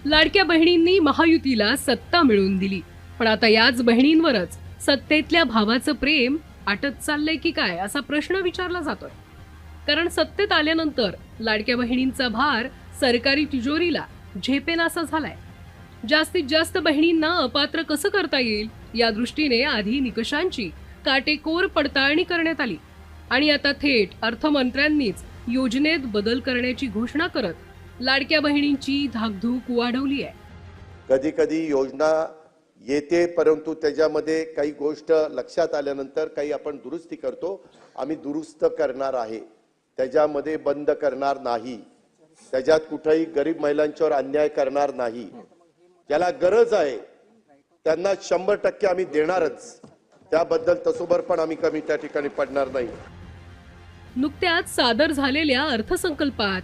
लाडक्या बहिणींनी महायुतीला सत्ता मिळवून दिली, पण आता याच बहिणींवरच सत्तेतल्या भावाचं प्रेम आटत चाललंय की काय असा प्रश्न विचारला जातोय. कारण सत्तेत आल्यानंतर लाडक्या बहिणींचा भार सरकारी तिजोरीला झेपेनासा झालाय. जास्तीत जास्त बहिणींना अपात्र कसं करता येईल या दृष्टीने आधी निकषांची काटेकोर पडताळणी करण्यात आली आणि आता थेट अर्थमंत्र्यांनीच योजनेत बदल करण्याची घोषणा करत लाडक्या बहिणींची धाकधूक वाढवली आहे. कधी कधी योजना येते, परंतु त्याच्यामध्ये काही गोष्ट लक्षात आल्यानंतर काही आपण दुरुस्ती करतो. आम्ही दुरुस्त करणार आहे, त्याच्यामध्ये बंद करणार नाही, त्याच्यात कुठेही गरीब महिलांच्यावर अन्याय करणार नाही. ज्याला गरज आहे त्यांना 100% आम्ही देणारच. त्याबद्दल तसोबर पण आम्ही कमी त्या ठिकाणी पडणार नाही. नुकत्याच सादर झालेल्या अर्थसंकल्पात